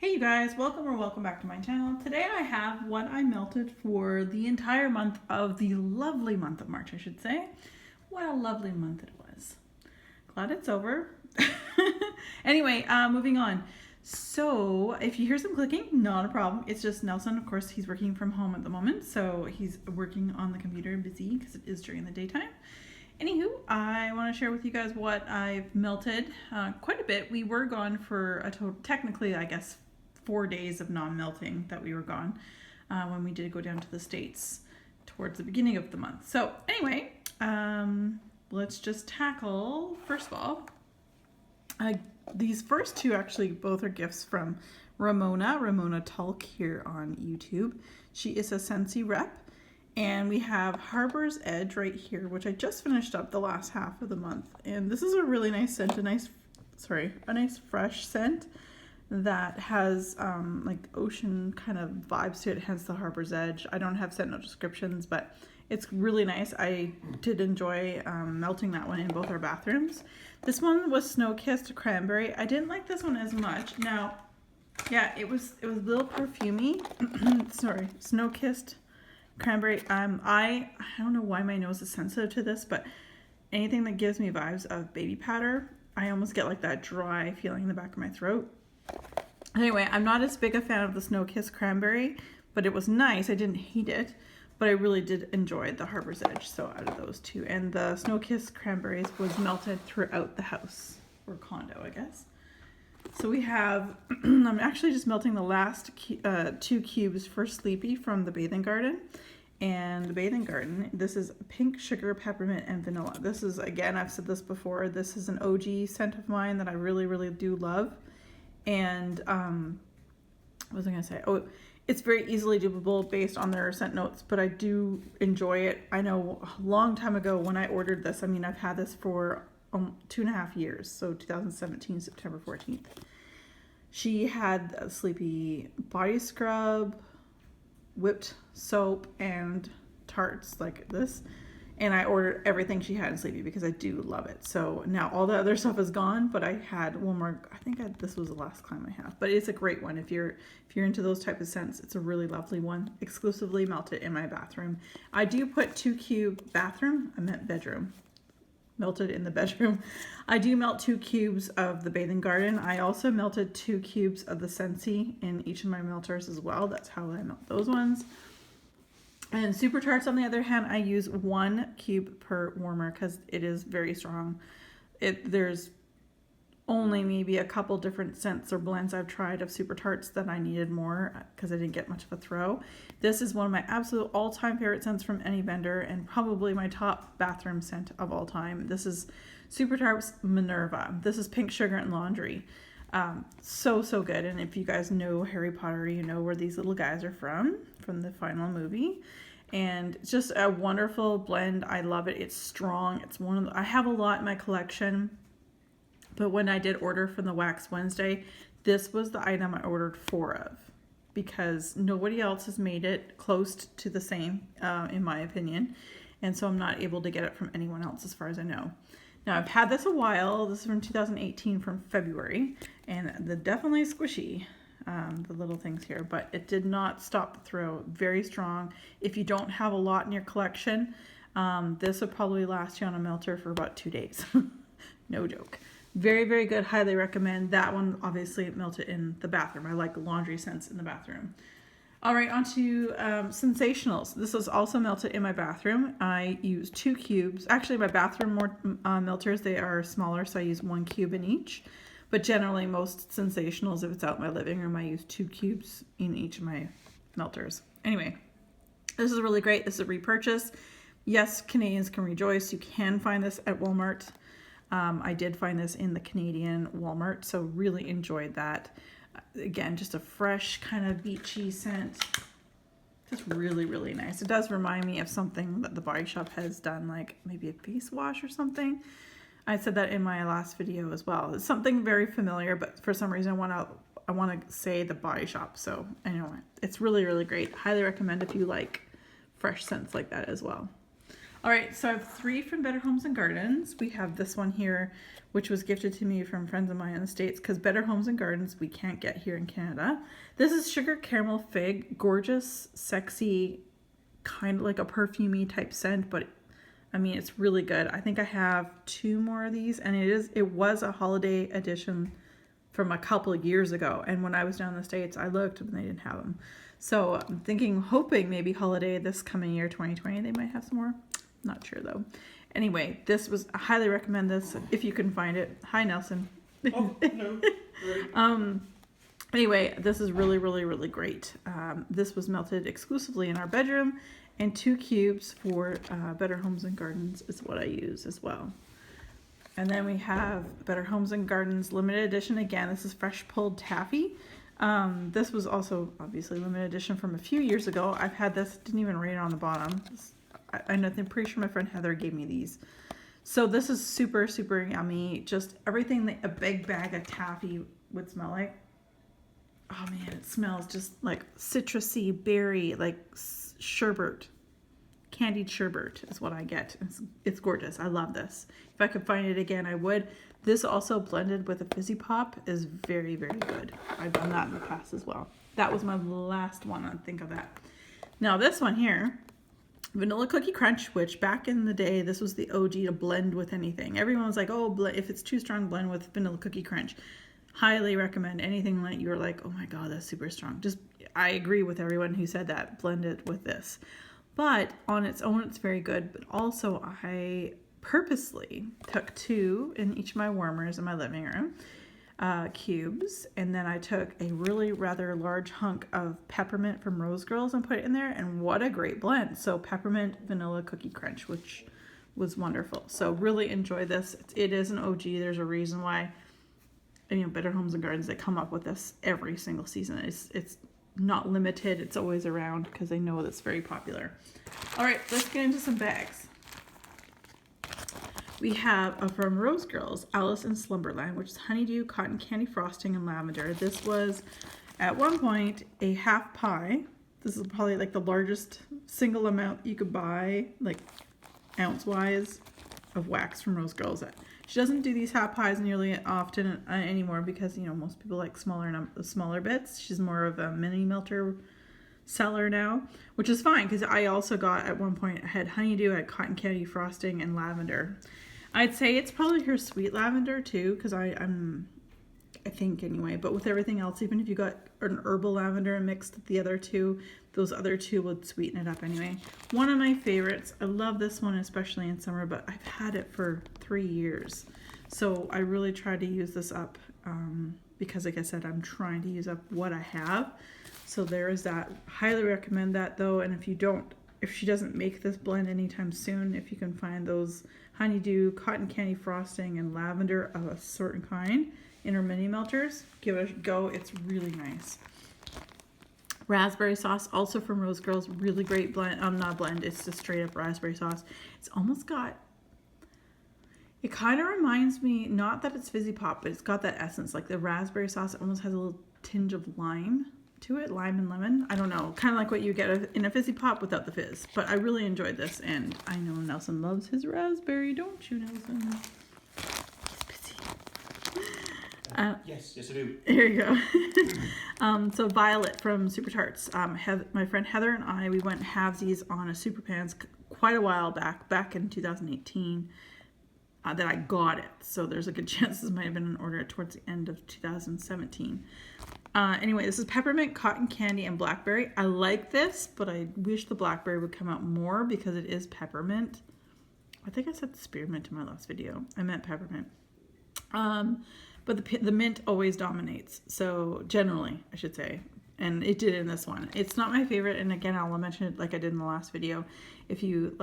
Hey you guys, welcome back to my channel. Today I have what I melted for the entire month of the lovely month of March, I should say. What a lovely month it was. Glad it's over. Anyway, moving on. So if you hear some clicking, not a problem. It's just Nelson, of course, he's working from home at the moment, so he's working on the computer busy because it is during the daytime. Anywho, I want to share with you guys what I've melted quite a bit. We were gone for a total, technically, I guess, 4 days of non-melting that we were gone when we did go down to the States towards the beginning of the month. So anyway, let's just tackle, first of all, these first two actually both are gifts from Ramona Tulk here on YouTube. She is a Scentsy rep. And we have Harbor's Edge right here, which I just finished up the last half of the month. And this is a really nice scent, a nice fresh scent that has like ocean kind of vibes to it, hence the Harbor's Edge. I don't have scent note descriptions, but it's really nice. I did enjoy melting that one in both our bathrooms. This one was Snow Kissed Cranberry. I didn't like this one as much. Now, yeah, it was a little perfumey. Sorry, Snow Kissed Cranberry. I don't know why my nose is sensitive to this, but anything that gives me vibes of baby powder, I almost get like that dry feeling in the back of my throat. Anyway, I'm not as big a fan of the Snow Kiss Cranberry, but it was nice. I didn't hate it, but I really did enjoy the Harbor's Edge. So out of those two, and the Snow Kiss Cranberries was melted throughout the house or condo, I guess. So we have, I'm actually just melting the last 2 cubes for Sleepy from the Bathing Garden. And the Bathing Garden, this is pink sugar, peppermint, and vanilla. This is, again, I've said this before, this is an OG scent of mine that I really, really do love. And what was I going to say? Oh, it's very easily dupable based on their scent notes, but I do enjoy it. I know a long time ago when I ordered this, I mean, I've had this for 2.5 years, so 2017, September 14th. She had a Sleepy body scrub, whipped soap, and tarts like this. And I ordered everything she had in Sleepy because I do love it. So now all the other stuff is gone, but I had one more. I think this was the last climb I have. But it's a great one if you're into those type of scents. It's a really lovely one. Exclusively melted in my bathroom. I do put 2 cube bathroom. I meant bedroom. Melted in the bedroom. I do melt 2 cubes of the Bathing Garden. I also melted 2 cubes of the Scentsy in each of my melters as well. That's how I melt those ones. And Super Tarts, on the other hand, I use 1 cube per warmer because it is very strong. There's only maybe a couple different scents or blends I've tried of Super Tarts that I needed more because I didn't get much of a throw. This is one of my absolute all-time favorite scents from any vendor and probably my top bathroom scent of all time. This is Super Tarts Minerva. This is pink sugar and laundry. So good. And if you guys know Harry Potter, you know where these little guys are from the final movie. And it's just a wonderful blend. I love it. It's strong. It's one of the, I have a lot in my collection. But when I did order from the Wax Wednesday, this was the item I ordered 4 of because nobody else has made it close to the same, in my opinion. And so I'm not able to get it from anyone else as far as I know. Now I've had this a while. This is from 2018 from February, and they're definitely squishy, the little things here, but it did not stop the throw. Very strong. If you don't have a lot in your collection, this would probably last you on a melter for about 2 days. No joke. Very, very good. Highly recommend. That one obviously melted in the bathroom. I like laundry scents in the bathroom. All right, on to Sensationals. This was also melted in my bathroom. I used 2 cubes. Actually, my bathroom melters, they are smaller, so I use 1 cube in each. But generally, most Sensationals, if it's out in my living room, I use 2 cubes in each of my melters. Anyway, this is really great. This is a repurchase. Yes, Canadians can rejoice. You can find this at Walmart. I did find this in the Canadian Walmart, so really enjoyed that. Again, just a fresh kind of beachy scent. Just really, really nice. It does remind me of something that the Body Shop has done, like maybe a face wash or something. I said that in my last video as well. It's something very familiar, but for some reason I want to say the Body Shop. So anyway, it's really, really great. Highly recommend if you like fresh scents like that as well. All right, so I have 3 from Better Homes and Gardens. We have this one here, which was gifted to me from friends of mine in the States, because Better Homes and Gardens we can't get here in Canada. This is Sugar Caramel Fig. Gorgeous, sexy, kind of like a perfumey type scent, but I mean, it's really good. I think I have 2 more of these, and it was a holiday edition from a couple of years ago. And when I was down in the States, I looked and they didn't have them. So I'm hoping maybe holiday this coming year, 2020, they might have some more. Not sure though. Anyway, I highly recommend this if you can find it. Hi, Nelson. Oh, no. Anyway, this is really, really, really great. This was melted exclusively in our bedroom, and 2 cubes for Better Homes and Gardens is what I use as well. And then we have Better Homes and Gardens limited edition. Again, this is fresh pulled taffy. This was also obviously limited edition from a few years ago. I've had this, didn't even rate it on the bottom. I'm pretty sure my friend Heather gave me these. So this is super, super yummy. Just everything that a big bag of taffy would smell like. Oh man, it smells just like citrusy, berry, like sherbet. Candied sherbet is what I get. It's gorgeous. I love this. If I could find it again, I would. This also blended with a fizzy pop is very, very good. I've done that in the past as well. That was my last one. I think of that. Now this one here, Vanilla Cookie Crunch, which back in the day, this was the OG to blend with anything. Everyone was like, oh, if it's too strong, blend with Vanilla Cookie Crunch. Highly recommend anything that you're like, oh my God, that's super strong. I agree with everyone who said that, blend it with this. But on its own, it's very good. But also, I purposely took 2 in each of my warmers in my living room, cubes. And then I took a really rather large hunk of peppermint from Rose Girls and put it in there. And what a great blend. So peppermint vanilla cookie crunch, which was wonderful. So really enjoy this. It is an OG. There's a reason why, Better Homes and Gardens, they come up with this every single season. It's not limited. It's always around because they know that's very popular. All right, let's get into some bags. We have from Rose Girls, Alice in Slumberland, which is honeydew, cotton candy frosting, and lavender. This was at one point a half pie. This is probably like the largest single amount you could buy, like ounce wise, of wax from Rose Girls. She doesn't do these half pies nearly often anymore because, most people like smaller bits. She's more of a mini melter seller now, which is fine because I also got at one point, I had honeydew, I had cotton candy frosting, and lavender. I'd say it's probably her sweet lavender too, because I think anyway, but with everything else, even if you got an herbal lavender and mixed the other 2, those other 2 would sweeten it up anyway. One of my favorites, I love this one, especially in summer, but I've had it for 3 years. So I really try to use this up because like I said, I'm trying to use up what I have. So there is that. Highly recommend that though. And if she doesn't make this blend anytime soon, if you can find those honeydew, cotton candy frosting, and lavender of a certain kind in her mini melters, give it a go. It's really nice. Raspberry sauce, also from Rose Girls, really great blend. Not blend, it's just straight up raspberry sauce. It's almost got, it kind of reminds me, not that it's fizzy pop, but it's got that essence. Like the raspberry sauce almost has a little tinge of lime to it, lime and lemon. I don't know, kind of like what you get in a fizzy pop without the fizz. But I really enjoyed this, and I know Nelson loves his raspberry, don't you, Nelson? Yes, I do. Here you go. So Violet from Super Tarts. My friend Heather and I, we went halvesies on a Super Pans quite a while back in 2018 that I got it. So there's a good chance this might have been an order towards the end of 2017. Anyway, this is peppermint, cotton candy, and blackberry. I like this, but I wish the blackberry would come out more because it is peppermint. I think I said spearmint in my last video. I meant peppermint. But the mint always dominates. So generally, I should say. And it did in this one. It's not my favorite. And again, I'll mention it like I did in the last video. If you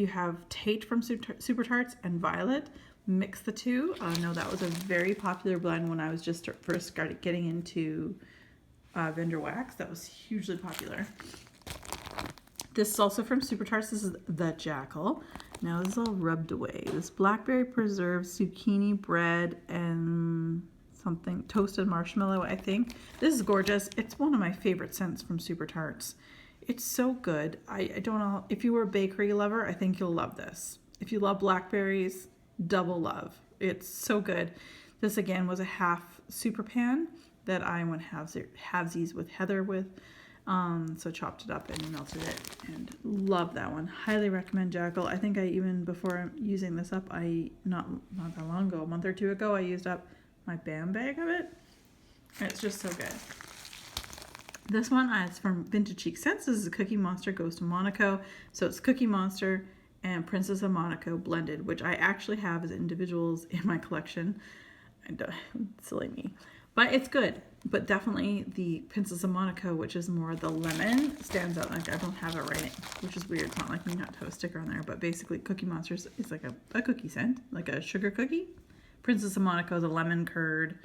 have Tate from Super Tarts and Violet, mix the 2. I know that was a very popular blend when I was just first started getting into vendor wax. That was hugely popular. This is also from Super Tarts. This is the Jackal. Now this is all rubbed away. This blackberry preserved zucchini bread and something toasted marshmallow, I think. This is gorgeous. It's one of my favorite scents from Super Tarts. It's so good. I don't know. If you were a bakery lover, I think you'll love this. If you love blackberries, double love. It's so good. This again was a half super pan that I went halvesies with Heather with. So chopped it up and melted it and love that one. Highly recommend Jackal. I think I even, before using this up, not that long ago, a month or two ago, I used up my BAM bag of it. It's just so good. This one is from Vintage Chic Scents. This is a Cookie Monster Goes to Monaco. So it's Cookie Monster and Princess of Monaco blended, which I actually have as individuals in my collection. Silly me. But it's good. But definitely the Princess of Monaco, which is more the lemon, stands out. Like I don't have it right, which is weird. It's not like me not to have a sticker on there. But basically Cookie Monsters is like a cookie scent, like a sugar cookie. Princess of Monaco is a lemon curd.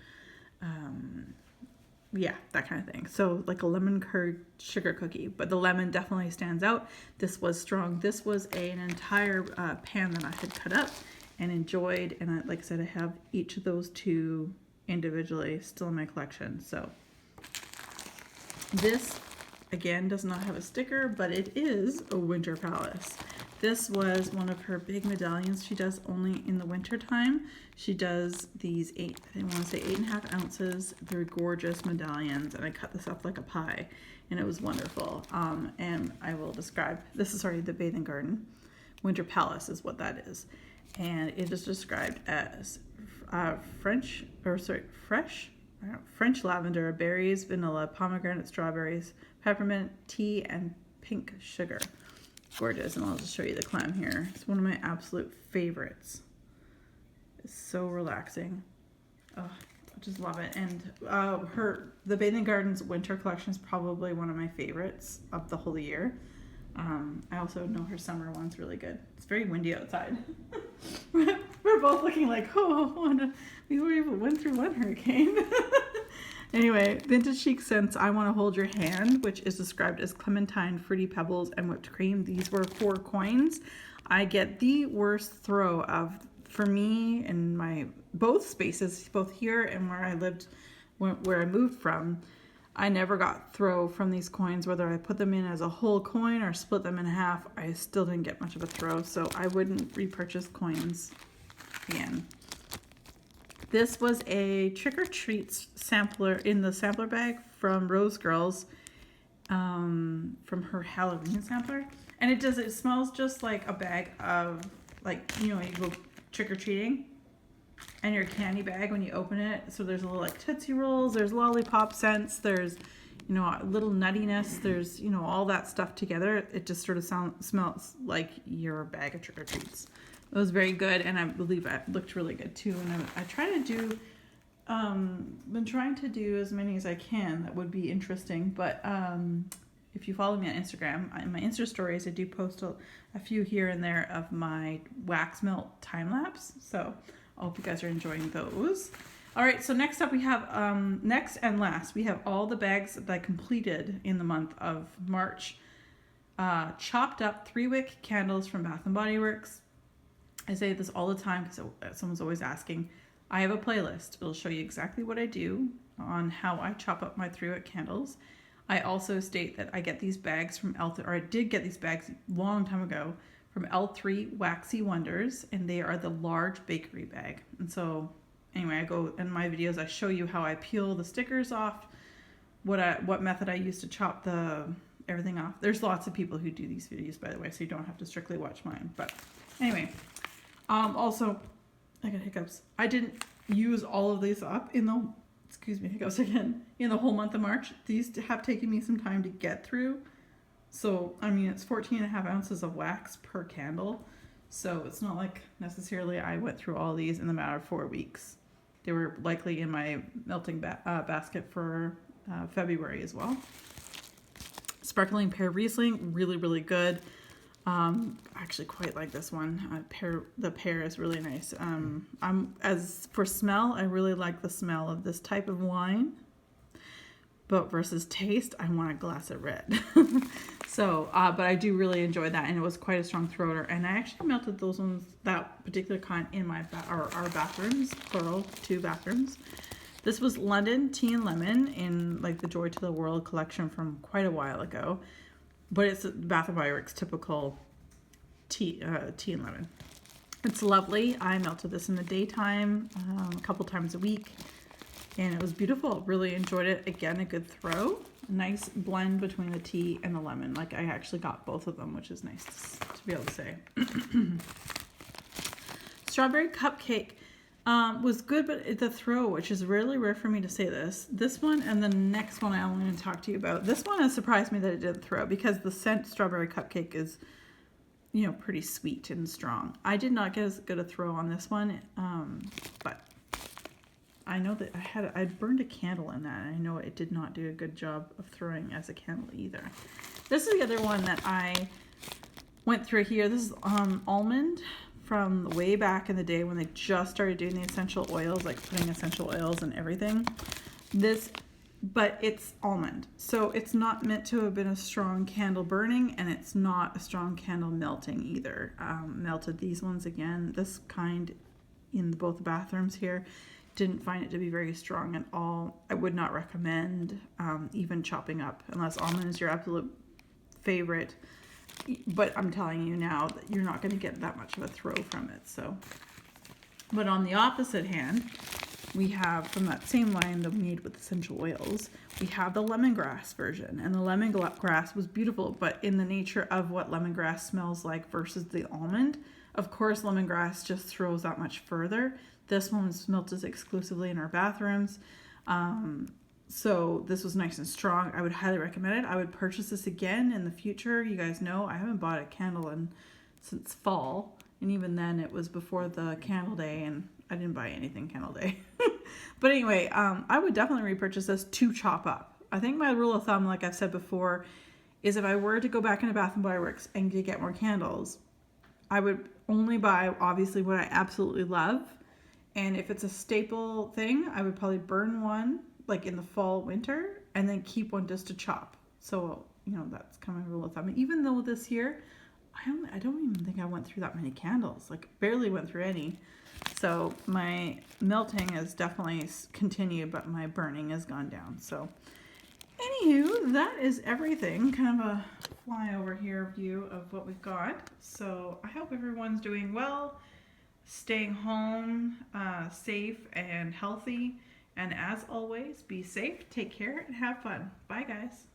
Yeah, that kind of thing. So like a lemon curd sugar cookie, but the lemon definitely stands out. This was strong. This was an entire pan that I had cut up and enjoyed. And like I said, I have each of those two individually still in my collection. So this again does not have a sticker, but it is a Winter Palace. This was one of her big medallions she does only in the winter time. She does these I want to say 8.5 ounces. They're gorgeous medallions, and I cut this up like a pie, and it was wonderful. And I will describe, this is the Bathing Garden. Winter Palace is what that is. And it is described as fresh lavender, berries, vanilla, pomegranate, strawberries, peppermint, tea, and pink sugar. Gorgeous. And I'll just show you the clam here. It's one of my absolute favorites. It's so relaxing. Oh, I just love it. And the Bathing Garden's winter collection is probably one of my favorites of the whole year. I also know her summer one's really good. It's very windy outside. We're both looking like, we went through one hurricane. Anyway, Vintage Chic Scents I Want to Hold Your Hand, which is described as clementine, fruity pebbles, and whipped cream. These were 4 coins. I get the worst throw for me in my both spaces, both here and where I lived, where I moved from. I never got throw from these coins, whether I put them in as a whole coin or split them in half. I still didn't get much of a throw, so I wouldn't repurchase coins again. This was a Trick or Treats sampler in the sampler bag from Rose Girls, from her Halloween sampler. And it smells just like a bag of, you go trick or treating and your candy bag when you open it. So there's a little Tootsie Rolls, there's lollipop scents, there's, a little nuttiness, there's, all that stuff together. It just sort of smells like your bag of Trick or Treats. It was very good, and I believe it looked really good too. And I try to do, been trying to do as many as I can that would be interesting. But if you follow me on Instagram, in my Insta stories, I do post a few here and there of my wax melt time lapse. So I hope you guys are enjoying those. All right, so next up we have, next and last, we have all the bags that I completed in the month of March. Chopped up 3-wick candles from Bath & Body Works. I say this all the time because someone's always asking. I have a playlist. It'll show you exactly what I do on how I chop up my 3-wick candles. I also state that I get these bags from I did get these bags a long time ago from L3 Waxy Wonders, and they are the large bakery bag. And so, anyway, I go in my videos, I show you how I peel the stickers off, what method I use to chop everything off. There's lots of people who do these videos, by the way, so you don't have to strictly watch mine. But anyway. Also, I got hiccups. I didn't use all of these up in the whole month of March. These have taken me some time to get through. So, it's 14.5 ounces of wax per candle. So it's not like necessarily I went through all these in the matter of 4 weeks. They were likely in my melting basket for February as well. Sparkling Pear Riesling, really, really good. I actually quite like this one. The pear is really nice. As for smell, I really like the smell of this type of wine. But versus taste, I want a glass of red. So, but I do really enjoy that, and it was quite a strong throater. And I actually melted those ones, that particular kind, in our bathrooms, plural, 2 bathrooms. This was London Tea and Lemon in the Joy to the World collection from quite a while ago. but it's Bath & Body Works typical tea and lemon. It's lovely. I melted this in the daytime a couple times a week, and it was beautiful. Really enjoyed it. Again, a good throw. Nice blend between the tea and the lemon. Like, I actually got both of them, which is nice to be able to say. Strawberry Cupcake was good, but the throw, which is really rare for me to say this one and the next one I'm going to talk to you about. This one has surprised me that it didn't throw, because the scent Strawberry Cupcake is, you know, pretty sweet and strong. I did not get as good a throw on this one, but I know that I burned a candle in that, and I know it did not do a good job of throwing as a candle either. This is the other one that I went through here. This is Almond, from way back in the day when they just started doing the essential oils, like putting essential oils in everything. But it's almond, so it's not meant to have been a strong candle burning, and it's not a strong candle melting either. Melted these ones again, this kind in both bathrooms here. Didn't find it to be very strong at all. I would not recommend even chopping up, unless almond is your absolute favorite. But I'm telling you now that you're not going to get that much of a throw from it. So, but on the opposite hand, we have, from that same line that we made with essential oils, we have the lemongrass version, and the lemongrass was beautiful, but in the nature of what lemongrass smells like versus the almond, of course lemongrass just throws that much further. This one was melted exclusively in our bathrooms. So this was nice and strong. I would highly recommend it. I would purchase this again in the future. You guys know I haven't bought a candle since fall, and even then it was before the candle day, and I didn't buy anything candle day. But anyway, I would definitely repurchase this to chop up. I think my rule of thumb, like I've said before, is if I were to go back into Bath & Body Works and to get more candles, I would only buy, obviously, what I absolutely love. And if it's a staple thing, I would probably burn one, like in the fall, winter, and then keep one just to chop. So, you know, that's kind of a rule of thumb. And even though this year, I don't even think I went through that many candles. Like, barely went through any. So my melting has definitely continued, but my burning has gone down. So anywho, that is everything. Kind of a flyover here view of what we've got. So I hope everyone's doing well, staying home, safe and healthy. And as always, be safe, take care, and have fun. Bye, guys.